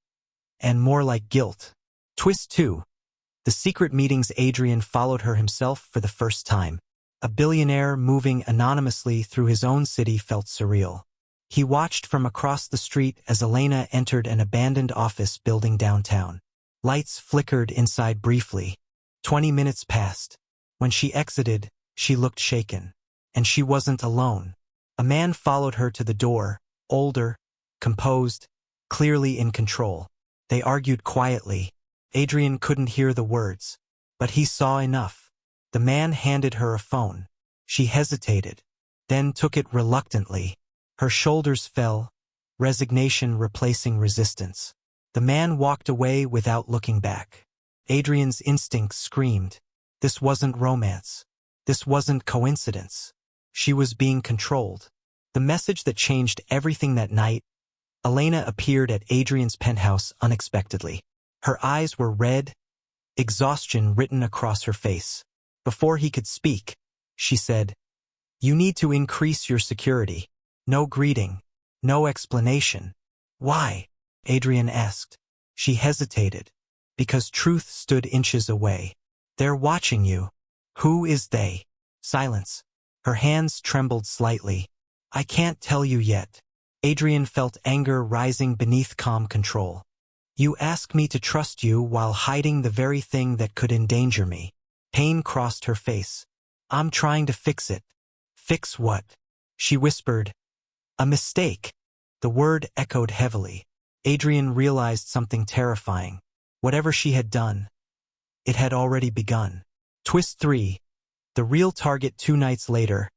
Speaker 1: and more like guilt. Twist 2. The secret meetings. Adrian followed her himself for the first time. A billionaire moving anonymously through his own city felt surreal. He watched from across the street as Elena entered an abandoned office building downtown. Lights flickered inside briefly. 20 minutes passed. When she exited, she looked shaken. And she wasn't alone. A man followed her to the door, older, composed, clearly in control. They argued quietly. Adrian couldn't hear the words, but he saw enough. The man handed her a phone. She hesitated, then took it reluctantly. Her shoulders fell, resignation replacing resistance. The man walked away without looking back. Adrian's instincts screamed. This wasn't romance. This wasn't coincidence. She was being controlled. The message that changed everything that night. Elena appeared at Adrian's penthouse unexpectedly. Her eyes were red, exhaustion written across her face. Before he could speak, she said, "You need to increase your security." No greeting, no explanation. Why? Adrian asked. She hesitated. Because truth stood inches away. They're watching you. Who is they? Silence. Her hands trembled slightly. I can't tell you yet. Adrian felt anger rising beneath calm control. You ask me to trust you while hiding the very thing that could endanger me. Pain crossed her face. I'm trying to fix it. Fix what? She whispered. A mistake. The word echoed heavily. Adrian realized something terrifying. Whatever she had done, it had already begun. Twist 3. The real target. 2 nights later,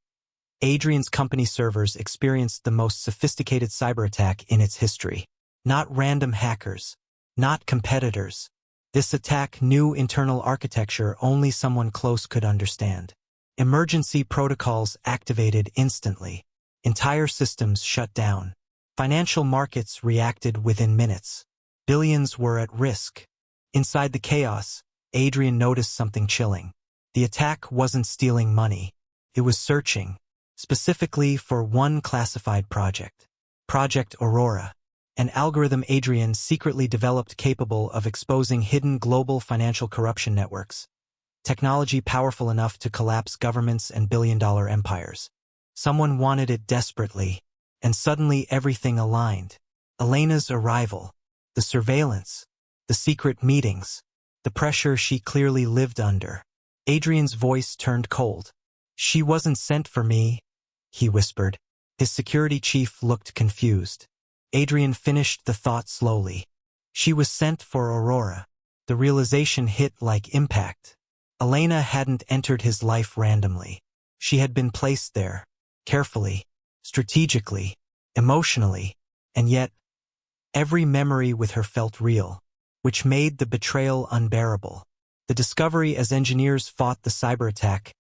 Speaker 1: Adrian's company servers experienced the most sophisticated cyber attack in its history. Not random hackers. Not competitors. This attack knew internal architecture only someone close could understand. Emergency protocols activated instantly. Entire systems shut down. Financial markets reacted within minutes. Billions were at risk. Inside the chaos, Adrian noticed something chilling. The attack wasn't stealing money. It was searching, specifically for one classified project. Project Aurora. An algorithm Adrian secretly developed capable of exposing hidden global financial corruption networks. Technology powerful enough to collapse governments and billion-dollar empires. Someone wanted it desperately, and suddenly everything aligned. Elena's arrival, the surveillance, the secret meetings, the pressure she clearly lived under. Adrian's voice turned cold. She wasn't sent for me, he whispered. His security chief looked confused. Adrian finished the thought slowly. She was sent for Aurora. The realization hit like impact. Elena hadn't entered his life randomly. She had been placed there. Carefully, strategically, emotionally, and yet, every memory with her felt real, which made the betrayal unbearable. The discovery as engineers fought the cyber attack,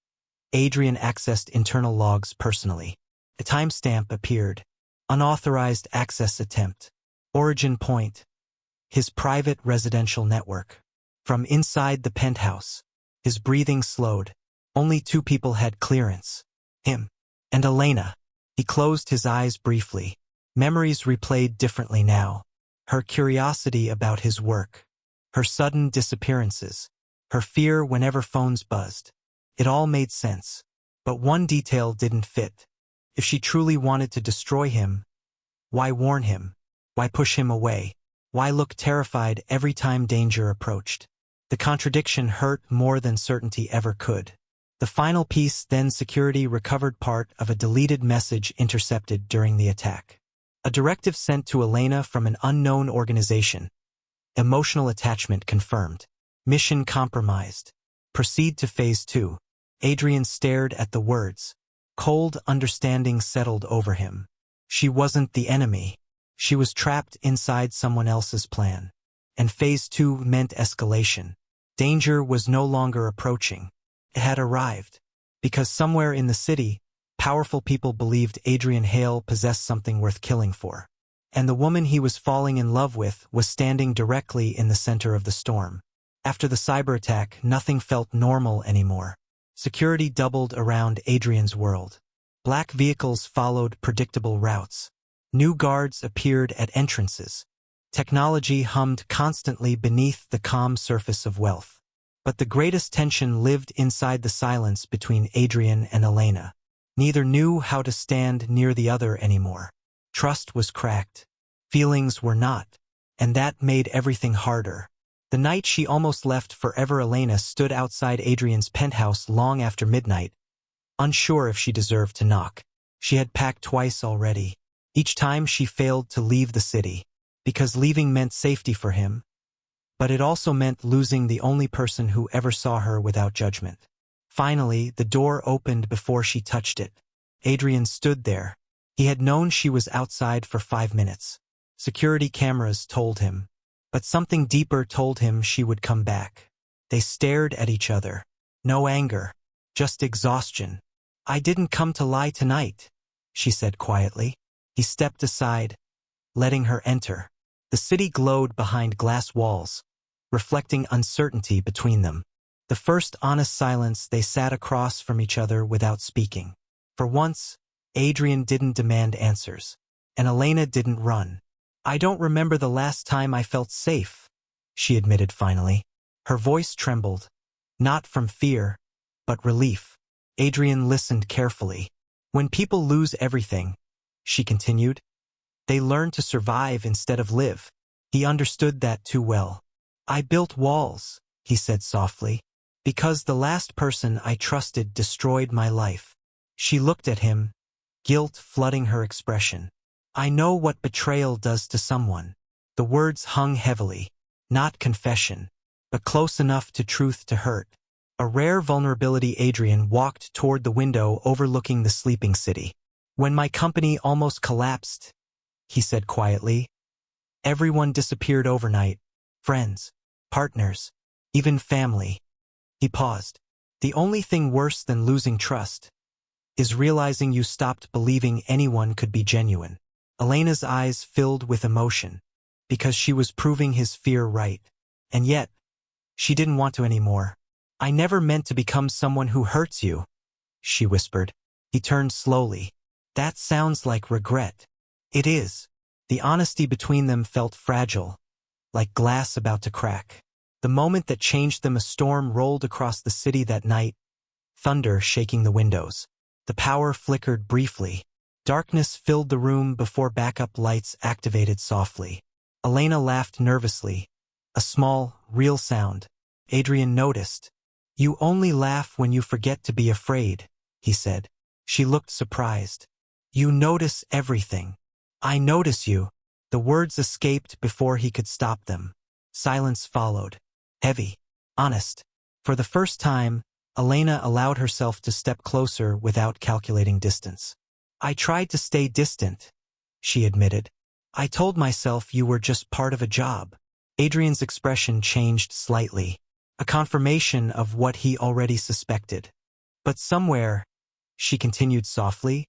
Speaker 1: Adrian accessed internal logs personally. A timestamp appeared. Unauthorized access attempt. Origin point. His private residential network. From inside the penthouse, his breathing slowed. Only 2 people had clearance. Him. And Elena. He closed his eyes briefly. Memories replayed differently now. Her curiosity about his work. Her sudden disappearances. Her fear whenever phones buzzed. It all made sense. But one detail didn't fit. If she truly wanted to destroy him, why warn him? Why push him away? Why look terrified every time danger approached? The contradiction hurt more than certainty ever could. The final piece. Then security recovered part of a deleted message intercepted during the attack. A directive sent to Elena from an unknown organization. Emotional attachment confirmed. Mission compromised. Proceed to phase 2. Adrian stared at the words. Cold understanding settled over him. She wasn't the enemy. She was trapped inside someone else's plan. And phase 2 meant escalation. Danger was no longer approaching. It had arrived. Because somewhere in the city, powerful people believed Adrian Hale possessed something worth killing for. And the woman he was falling in love with was standing directly in the center of the storm. After the cyber attack, nothing felt normal anymore. Security doubled around Adrian's world. Black vehicles followed predictable routes. New guards appeared at entrances. Technology hummed constantly beneath the calm surface of wealth. But the greatest tension lived inside the silence between Adrian and Elena. Neither knew how to stand near the other anymore. Trust was cracked. Feelings were not. And that made everything harder. The night she almost left forever, Elena stood outside Adrian's penthouse long after midnight, unsure if she deserved to knock. She had packed twice already. Each time she failed to leave the city, because leaving meant safety for him, but it also meant losing the only person who ever saw her without judgment. Finally, the door opened before she touched it. Adrian stood there. He had known she was outside for 5 minutes. Security cameras told him. But something deeper told him she would come back. They stared at each other. No anger, just exhaustion. "I didn't come to lie tonight," she said quietly. He stepped aside, letting her enter. The city glowed behind glass walls, reflecting uncertainty between them. The first honest silence, they sat across from each other without speaking. For once, Adrian didn't demand answers, and Elena didn't run. "I don't remember the last time I felt safe," she admitted finally. Her voice trembled, not from fear, but relief. Adrian listened carefully. "When people lose everything," she continued, "they learn to survive instead of live." He understood that too well. "I built walls," he said softly, "because the last person I trusted destroyed my life." She looked at him, guilt flooding her expression. "I know what betrayal does to someone." The words hung heavily, not confession, but close enough to truth to hurt. A rare vulnerability. Adrian walked toward the window overlooking the sleeping city. "When my company almost collapsed," he said quietly, "everyone disappeared overnight. Friends, partners, even family." He paused. "The only thing worse than losing trust is realizing you stopped believing anyone could be genuine." Elena's eyes filled with emotion, because she was proving his fear right. And yet, she didn't want to anymore. "I never meant to become someone who hurts you," she whispered. He turned slowly. "That sounds like regret." "It is." The honesty between them felt fragile, like glass about to crack. The moment that changed them, a storm rolled across the city that night, thunder shaking the windows. The power flickered briefly. Darkness filled the room before backup lights activated softly. Elena laughed nervously, a small, real sound. Adrian noticed. "You only laugh when you forget to be afraid," he said. She looked surprised. "You notice everything." "I notice you." The words escaped before he could stop them. Silence followed. Heavy. Honest. For the first time, Elena allowed herself to step closer without calculating distance. "I tried to stay distant," she admitted. "I told myself you were just part of a job." Adrian's expression changed slightly, a confirmation of what he already suspected. "But somewhere," she continued softly,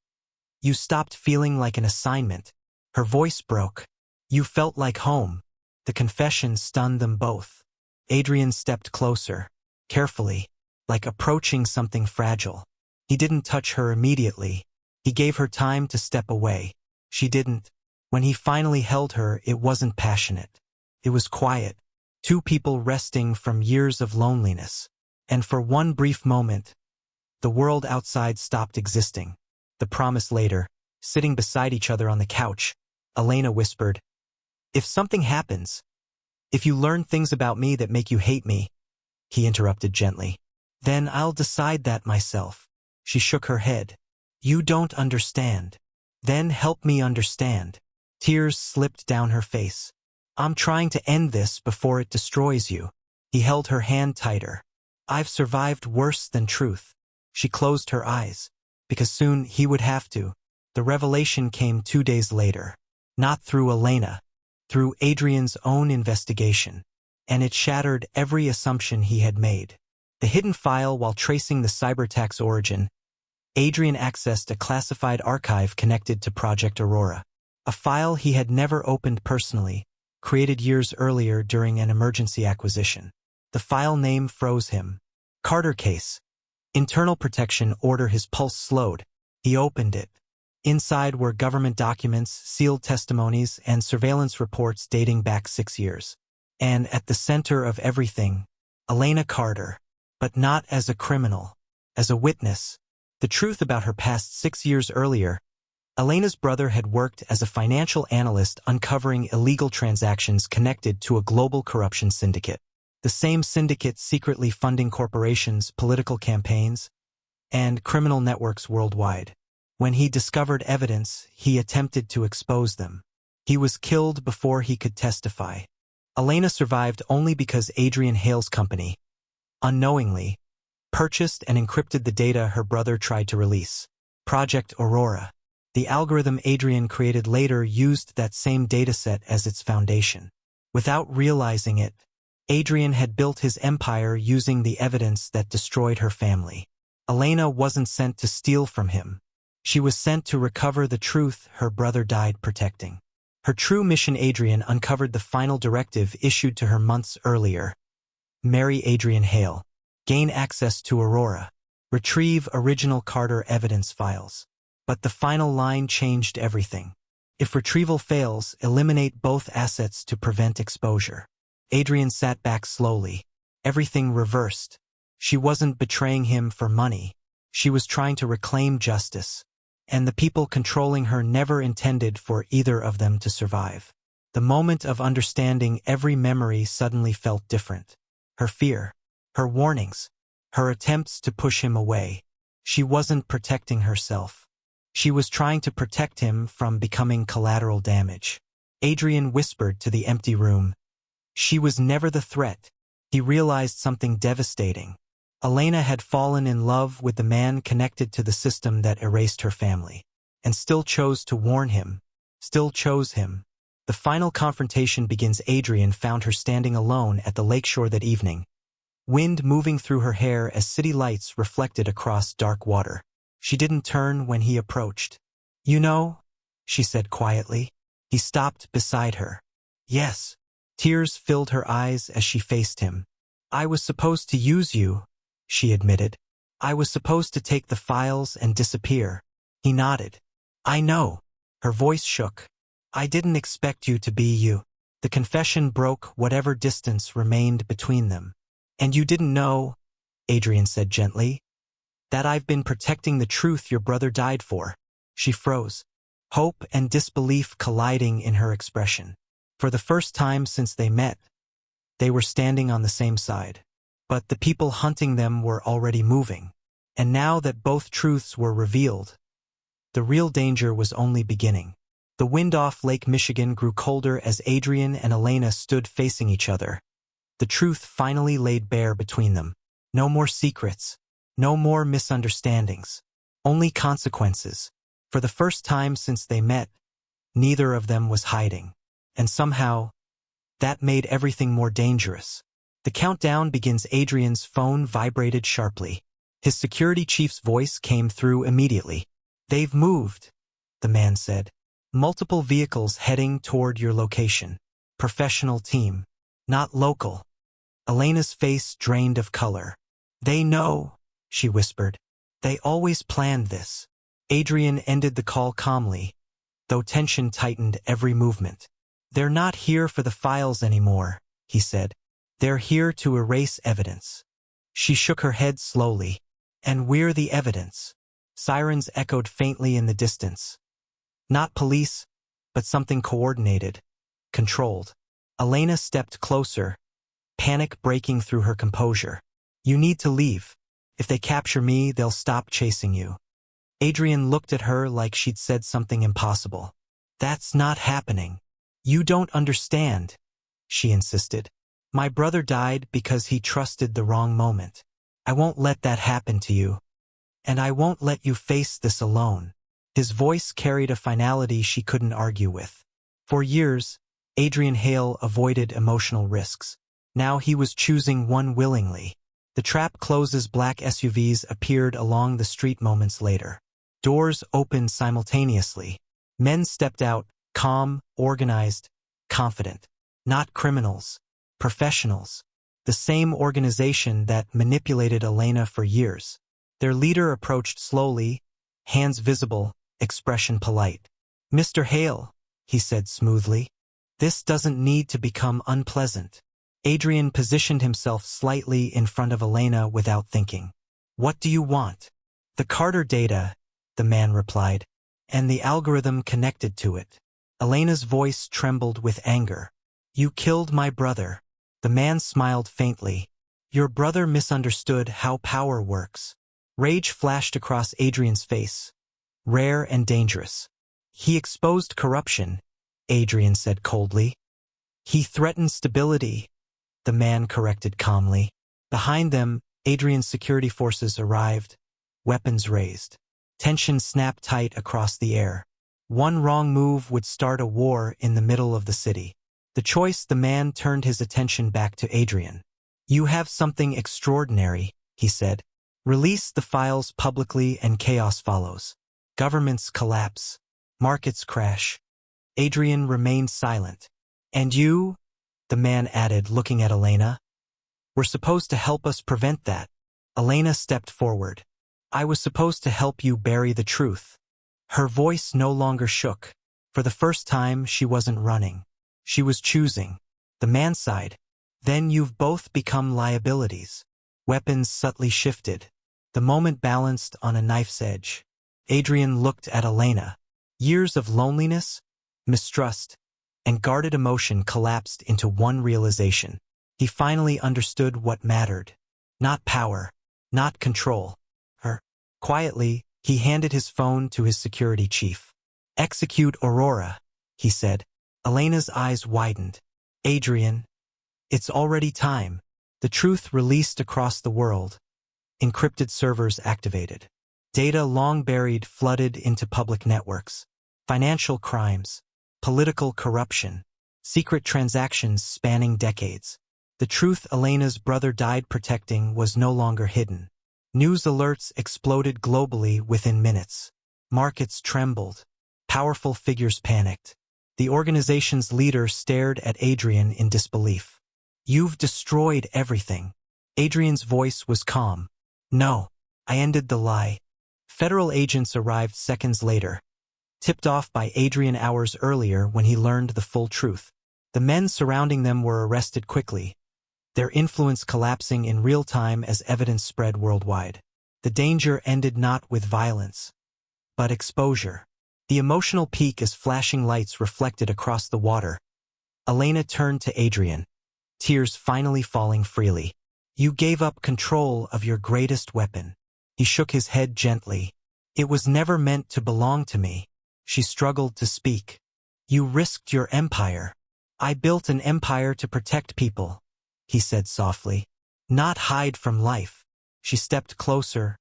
Speaker 1: "you stopped feeling like an assignment." Her voice broke. "You felt like home." The confession stunned them both. Adrian stepped closer, carefully, like approaching something fragile. He didn't touch her immediately. He gave her time to step away. She didn't. When he finally held her, it wasn't passionate. It was quiet. Two people resting from years of loneliness. And for one brief moment, the world outside stopped existing. The promise later, sitting beside each other on the couch, Elena whispered, "If something happens, if you learn things about me that make you hate me," he interrupted gently, "then I'll decide that myself." She shook her head. "You don't understand." "Then help me understand." Tears slipped down her face. "I'm trying to end this before it destroys you." He held her hand tighter. "I've survived worse than truth." She closed her eyes, because soon he would have to. The revelation came 2 days later. Not through Elena, through Adrian's own investigation. And it shattered every assumption he had made. The hidden file. While tracing the cyberattack's origin, Adrian accessed a classified archive connected to Project Aurora. A file he had never opened personally, created years earlier during an emergency acquisition. The file name froze him. Carter case. Internal protection order. His pulse slowed. He opened it. Inside were government documents, sealed testimonies, and surveillance reports dating back 6 years. And at the center of everything, Elena Carter. But not as a criminal. As a witness. The truth about her past 6 years earlier. Elena's brother had worked as a financial analyst uncovering illegal transactions connected to a global corruption syndicate. The same syndicate secretly funding corporations, political campaigns, and criminal networks worldwide. When he discovered evidence, he attempted to expose them. He was killed before he could testify. Elena survived only because Adrian Hale's company, unknowingly, purchased and encrypted the data her brother tried to release. Project Aurora. The algorithm Adrian created later used that same dataset as its foundation. Without realizing it, Adrian had built his empire using the evidence that destroyed her family. Elena wasn't sent to steal from him. She was sent to recover the truth her brother died protecting. Her true mission. Adrian uncovered the final directive issued to her months earlier. Marry Adrian Hale. Gain access to Aurora. Retrieve original Carter evidence files. But the final line changed everything. If retrieval fails, eliminate both assets to prevent exposure. Adrian sat back slowly. Everything reversed. She wasn't betraying him for money. She was trying to reclaim justice. And the people controlling her never intended for either of them to survive. The moment of understanding, every memory suddenly felt different. Her fear. Her warnings. Her attempts to push him away. She wasn't protecting herself. She was trying to protect him from becoming collateral damage. Adrian whispered to the empty room. She was never the threat. He realized something devastating. Elena had fallen in love with the man connected to the system that erased her family. And still chose to warn him. Still chose him. The final confrontation begins. Adrian found her standing alone at the lakeshore that evening. Wind moving through her hair as city lights reflected across dark water. She didn't turn when he approached. You know, she said quietly. He stopped beside her. Yes. Tears filled her eyes as she faced him. I was supposed to use you, she admitted. I was supposed to take the files and disappear. He nodded. I know. Her voice shook. I didn't expect you to be you. The confession broke whatever distance remained between them. And you didn't know, Adrian said gently, that I've been protecting the truth your brother died for. She froze, hope and disbelief colliding in her expression. For the first time since they met, they were standing on the same side. But the people hunting them were already moving. And now that both truths were revealed, the real danger was only beginning. The wind off Lake Michigan grew colder as Adrian and Elena stood facing each other. The truth finally laid bare between them. No more secrets. No more misunderstandings. Only consequences. For the first time since they met, neither of them was hiding. And somehow, that made everything more dangerous. The countdown begins. Adrian's phone vibrated sharply. His security chief's voice came through immediately. They've moved, the man said. Multiple vehicles heading toward your location. Professional team. Not local. Elena's face drained of color. They know, she whispered. They always planned this. Adrian ended the call calmly, though tension tightened every movement. They're not here for the files anymore, he said. They're here to erase evidence. She shook her head slowly. And we're the evidence. Sirens echoed faintly in the distance. Not police, but something coordinated, controlled. Elena stepped closer, panic breaking through her composure. You need to leave. If they capture me, they'll stop chasing you. Adrian looked at her like she'd said something impossible. That's not happening. You don't understand, she insisted. My brother died because he trusted the wrong moment. I won't let that happen to you. And I won't let you face this alone. His voice carried a finality she couldn't argue with. For years, Adrian Hale avoided emotional risks. Now he was choosing one willingly. The trap closes. Black SUVs appeared along the street moments later. Doors opened simultaneously. Men stepped out, calm, organized, confident. Not criminals. Professionals. the same organization that manipulated Elena for years. Their leader approached slowly, hands visible, expression polite. "Mr. Hale," he said smoothly, "this doesn't need to become unpleasant." Adrian positioned himself slightly in front of Elena without thinking. "What do you want?" "The Carter data," the man replied, "and the algorithm connected to it." Elena's voice trembled with anger. "You killed my brother." The man smiled faintly. "Your brother misunderstood how power works." Rage flashed across Adrian's face. "Rare and dangerous." "He exposed corruption," Adrian said coldly. "He threatened stability," the man corrected calmly. Behind them, Adrian's security forces arrived, weapons raised. Tension snapped tight across the air. One wrong move would start a war in the middle of the city. The man turned his attention back to Adrian. "You have something extraordinary," he said. "Release the files publicly and chaos follows. Governments collapse. Markets crash." Adrian remained silent. "And you?" the man added, looking at Elena. "Were supposed to help us prevent that." Elena stepped forward. "I was supposed to help you bury the truth." Her voice no longer shook. For the first time, she wasn't running. She was choosing. The man sighed. "Then you've both become liabilities." Weapons subtly shifted. The moment balanced on a knife's edge. Adrian looked at Elena. Years of loneliness, mistrust, and guarded emotion collapsed into one realization. He finally understood what mattered. Not power, not control. Her. Quietly, he handed his phone to his security chief. "Execute Aurora," he said. Elena's eyes widened. "Adrian, it's already time." The truth released across the world. Encrypted servers activated. Data long buried flooded into public networks. Financial crimes, political corruption, secret transactions spanning decades. The truth Elena's brother died protecting was no longer hidden. News alerts exploded globally within minutes. Markets trembled. Powerful figures panicked. The organization's leader stared at Adrian in disbelief. "You've destroyed everything." Adrian's voice was calm. "No, I ended the lie." Federal agents arrived seconds later, tipped off by Adrian hours earlier when he learned the full truth. The men surrounding them were arrested quickly, their influence collapsing in real time as evidence spread worldwide. The danger ended not with violence, but exposure. The emotional peak as flashing lights reflected across the water. Elena turned to Adrian, tears finally falling freely. "You gave up control of your greatest weapon." He shook his head gently. "It was never meant to belong to me." She struggled to speak. "You risked your empire." "I built an empire to protect people," he said softly, "not hide from life." She stepped closer,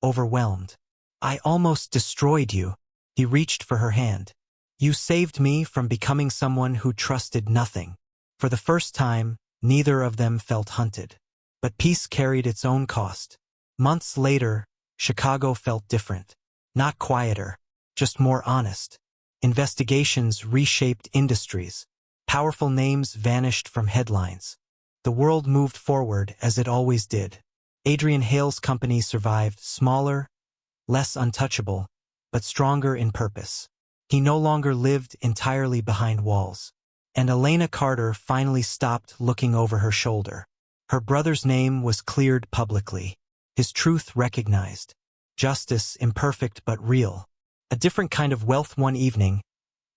Speaker 1: overwhelmed. "I almost destroyed you." He reached for her hand. "You saved me from becoming someone who trusted nothing." For the first time, neither of them felt hunted. But peace carried its own cost. Months later, Chicago felt different. Not quieter, just more honest. Investigations reshaped industries. Powerful names vanished from headlines. The world moved forward as it always did. Adrian Hale's company survived, smaller, less untouchable, but stronger in purpose. He no longer lived entirely behind walls. And Elena Carter finally stopped looking over her shoulder. Her brother's name was cleared publicly. His truth recognized. Justice imperfect but real. A different kind of wealth. One evening,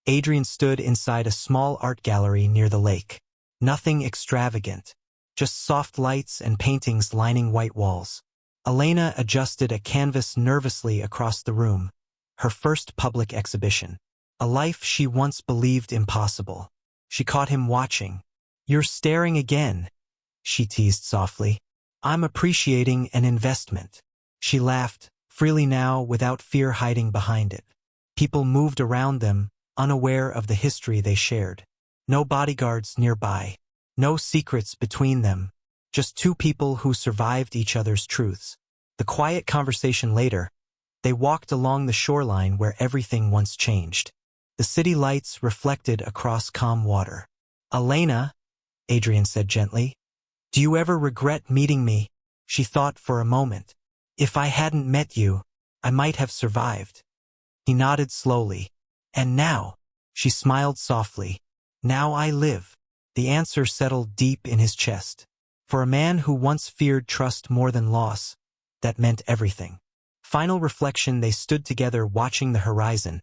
Speaker 1: Adrian stood inside a small art gallery near the lake. Nothing extravagant, just soft lights and paintings lining white walls. Elena adjusted a canvas nervously across the room. Her first public exhibition. A life she once believed impossible. She caught him watching. "You're staring again," she teased softly. "I'm appreciating an investment." She laughed, freely now without fear hiding behind it. People moved around them, unaware of the history they shared. No bodyguards nearby. No secrets between them. Just two people who survived each other's truths. The quiet conversation later, they walked along the shoreline where everything once changed. The city lights reflected across calm water. "Elena," Adrian said gently, Do you ever regret meeting me? She thought for a moment. If I hadn't met you, I might have survived. He nodded slowly. And now? She smiled softly. Now I live. The answer settled deep in his chest. For a man who once feared trust more than loss, that meant everything. Final reflection, they stood together watching the horizon,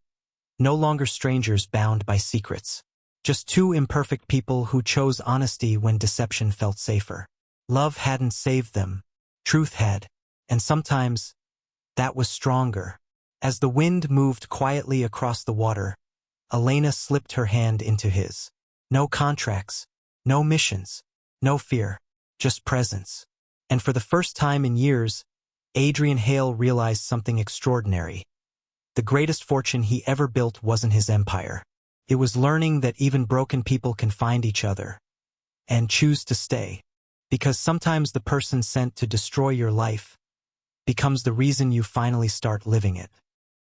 Speaker 1: no longer strangers bound by secrets. Just two imperfect people who chose honesty when deception felt safer. Love hadn't saved them. Truth had. And sometimes, that was stronger. As the wind moved quietly across the water, Elena slipped her hand into his. No contracts, no missions, no fear, just presence. And for the first time in years, Adrian Hale realized something extraordinary. The greatest fortune he ever built wasn't his empire. It was learning that even broken people can find each other and choose to stay. Because sometimes the person sent to destroy your life becomes the reason you finally start living it.